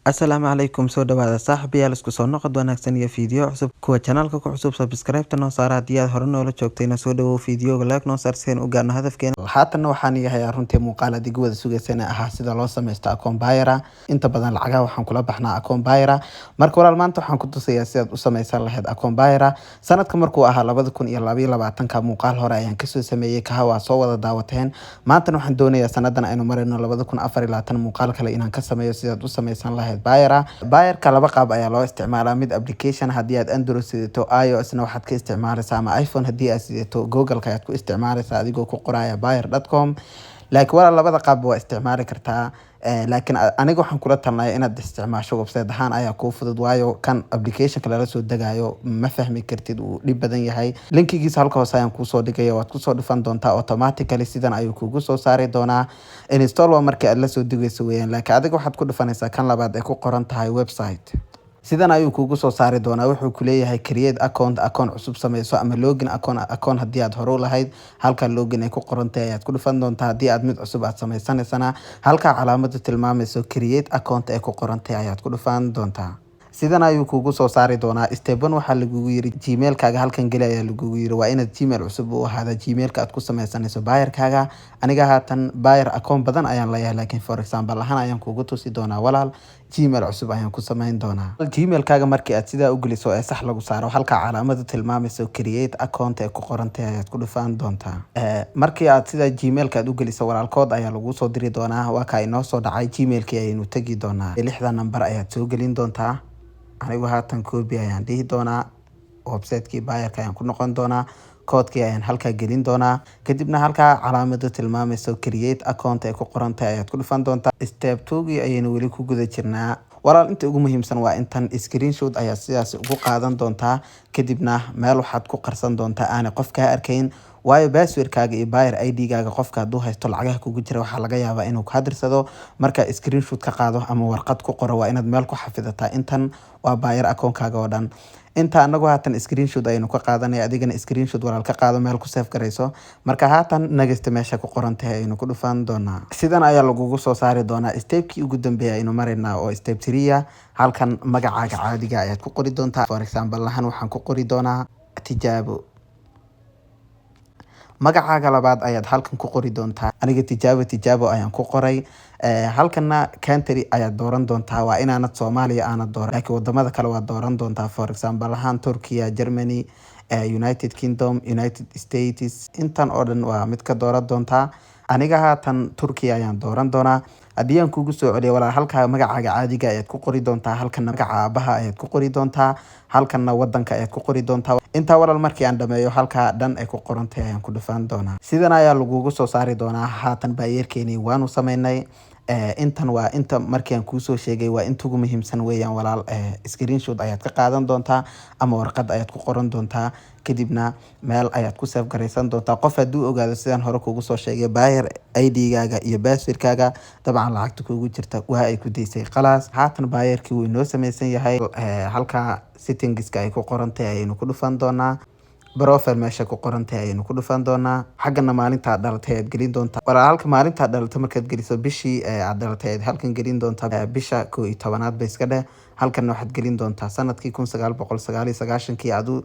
Asalaamu calaykum soo dhawaada saaxiibayaal isku soo noqod wanaagsan iyo fiideo cusub kuwa channelka ku cusub subscribe noo saara haddii aad hore noola joogtayna soo dhawow fiideoga like noo saar si aan u gaarno hadafkeena. Haatanna waxaan yahay runtii muuqaal adiga wada sugaysana ahaa sida loo samaysto account buyer inta badan lacagaha waxaan kula baxnaa account buyer marka walaal maanta waxaan ku tusayaa sida aad u samaysan lahayd account buyer sanadka markuu ahaa 2022 muuqaal hore ayaan kasoo sameeyay ka waa soo wada daawateen maanta waxaan doonayaa sanadan aynu marayno 2024 muuqaal kale inaan ka sameeyo sida aad u samaysan lahayd buyer ka laba qaab ayaa loo isticmaalaa mid application haddii aad Android sidato iOS na waxaad ka isticmaalaysaa ama iPhone haddii aad sidato Google ka aad ku isticmaalaysaa adigoo ku qoraya buyer.com laakiin wala labada qaab waa isticmaali kartaa laakiin aniga waxaan kula talinayaa inaad isticmaasho website ahaan ayaa kuu fudud waayo kan application ka lala soo dagayo ma fahmi kartid uu dhib badan yahay linkigiisa halka hoose ayaan kuu soo dhigaya waad ku soo dhufan doontaa automatically sidan ayuu kugu soo saari doonaa install waa markii aad la soo degayso weeyaan laakiin adiga waxaad ku dhufanaysaa kan labaad ee ku qoran tahay website sidan ayuu kugu soo saari doonaa wuxuu ku leeyahay create account cusub sameyso ama login account haddii aad hore u lahayd halka login ay ku qoran tahay ayaad ku dhufan doontaa haddii aad mid cusub aad sameysanaysana halka calaamada tilmaamayso create account ay ku qoran tahay ayaad ku dhufan doontaa sidan ayuu kugu soo saari doonaa step 1 waxa lagugu yiri gmail kaaga halkan gali ayaa lagugu yiri waa inaad gmail cusub u ahaada gmail ka aad ku sameysanayso buyer kaaga aniga haatan buyer account badan ayaan leeyahay laakiin for example ahaan ayaan kugu tusi doonaa walaal gmail cusub ayaan ku sameyn doonaa gmail kaaga markii aad sidaa u geliso ee sax lagu saaro halka calaamada tilmaamayso create account ay ku qoran tahay ayaad ku dhufan doontaa markii aad sidaa gmail ka aad u geliso walaalkood ayaa lagu soo diri doonaa waa ka inoo soo dhacay gmail kii ayaynu tagi doonaa 6 number ayaad soo gelin doontaa anigu haatan copy ayaan dhihi doonaa website-kii buyer-ka ayaan ku noqon doonaa koodkii ayaan halkaa gelin doonaa kadibna halkaa calaamada tilmaamayso create account ay ku qoran tahay ayaad ku dhufan doontaa step 2 ayaynu weli ku guda jirnaa walaal inta ugu muhiimsan waa intan screenshot ayaa sidaas ugu qaadan doontaa kadibna meel waxaad ku qarsan doontaa aan qof ka arkayn waayo password-kaaga iyo buyer ID-gaaga qofka hadduu haysto lacagaha kugu jira waxaa laga yaabaa inuu ka hadirsado marka screenshot ka qaado ama warqad ku qoro waa inaad meel ku xafidataa intan waa buyer account-kaaga oo dhan inta anagu haatan screenshot ayaynu ka qaadanaya adigana screenshot walaal ka qaado meel ku save garayso marka haatan nagasta meesha ku qoran tahay ayaynu ku dhufan doonaa sidan ayaa lagugu soo saari doonaa stepkii ugu dambeeyay aynu maraynaa oo step 3 halkan magacaaga caadiga ayaad ku qori doontaa for example lahan waxaan ku qori doonaa tijaabo magacaaga labaad ayaad halkan ku qori doontaa aniga tijaabo ayaan ku qoray halkana country ayaad dooran doontaa waa inaanad Soomaaliya aanad dooran laakiin wadamada kale waad dooran doontaa for example ahaan Turkiya Germany United Kingdom United States intan oo dhan waa mid ka dooran doontaa aniga haatan Turkiya ayaan dooran doonaa haddii aan kugu soo celiyo walaal halka magacaaga caadiga ayaad ku qori doontaa halkan magaca aabaha ayaad ku qori doontaa halkan wadanka ayaad ku qori doontaa inta walaal markii aan dhameeyo halka dhan ay ku qoran tahay ayaan ku dhufan doonaa sidan ayaa lagugu soo saari doonaa haatan baayirkeeni waanu sameynay intan waa inta markii aan kuu soo sheegay waa inta ugu muhiimsan weeyaan walaal screenshot ayaad ka qaadan doontaa ama warqad ayaad ku qoran doontaa kadibna meel ayaad ku save garaysan doontaa qof hadduu ogaado sidaan hore kugu soo sheegay buyer ID-gaaga iyo password-kaaga dabcan lacagta kugu jirta waa ay ku deysay khalaas haatan buyer-kii wuu inoo samaysan yahay halka settings-ka ay ku qoran tahay ayaynu ku dhufan doonaa profile meesha ku qoran tahay ayaynu ku dhufan doonaa xaggana maalinta dhalatay aad gelin doontaa walaal halka maalinta dhalatay markaad geliso bishii aad dhalatay aad halkan gelin doontaa bisha 11aad bay iska dheh halkan waxaad gelin doontaa sanadkii 1999 aadu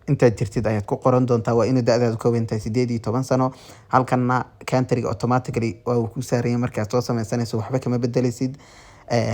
intaad jirtid ayaad ku qoran doontaa waa inuu da'daadu ka weyn tahay 18 sano halkana country automatically waa uu ku saaran yahay markaad soo sameysanayso waxba kama bedelaysid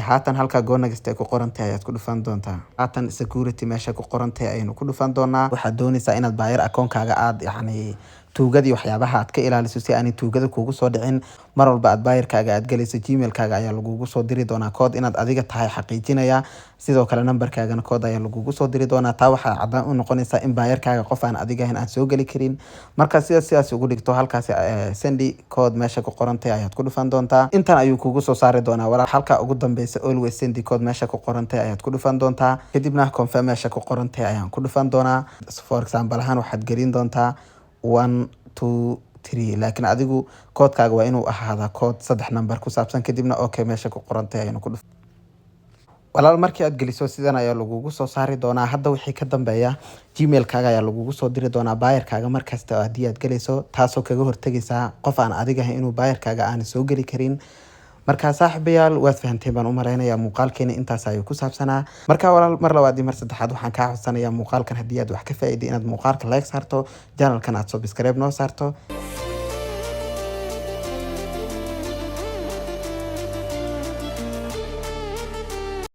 haatan halka goonagasta ku qoran tahay ayaad ku dhufan doontaa haatan security meesha ku qoran tahay ayaynu ku dhufan doonaa waxaad doonaysaa inaad buyer account-kaaga aad yacni tuugadii waxyaabaha aad ka ilaaliso si aanay tuugada kugu soo dhicin mar walba aad buyer-kaaga aad galayso gmail-kaaga ayaa lagugu soo diri doonaa code inaad adiga tahay xaqiijinaya sidoo kale number-kaagana code ayaa lagugu soo diri doonaa taa waxaa cadaan u noqonaysaa in buyer-kaaga qof aan adiga ahayn aan soo geli karin marka sidaas ugu dhigto halkaas sendi code meesha ku qoran tahay ayaad ku dhufan doontaa intan ayuu kugu soo saari doonaa walaal halka ugu dambeysa always sendi code meesha ku qoran tahay ayaad ku dhufan doontaa kadibna confirm meesha ku qoran tahay ayaan ku dhufan doonaa for example ahaan waxaad gelin doontaa 1 2 3 laakiin adigu koodkaaga waa inuu ahaada kood 3 number ku saabsan kadibna okay meesha ku qoran tahay ayaynu ku dhufan walaal markii aad geliso sidan ayaa lagugu soo saari doonaa hadda wixii ka dambeeya gmail-kaaga ayaa lagugu soo diri doonaa buyer-kaaga markasta haddii aad galayso taasoo kaga hortagaysaa qof aan adiga ahayn inuu buyer-kaaga aan soo geli karin marka saaxiibayaal waad fahanteen baan u maleynayaa muuqaalkeena intaas ayuu ku saabsanaa marka walaal mar labaad iyo mar saddexaad waxaan kaa codsanayaa muuqaalkan haddii aad wax ka faa'iiday inaad muuqaalka like saarto channelkan aad subscribe noo saarto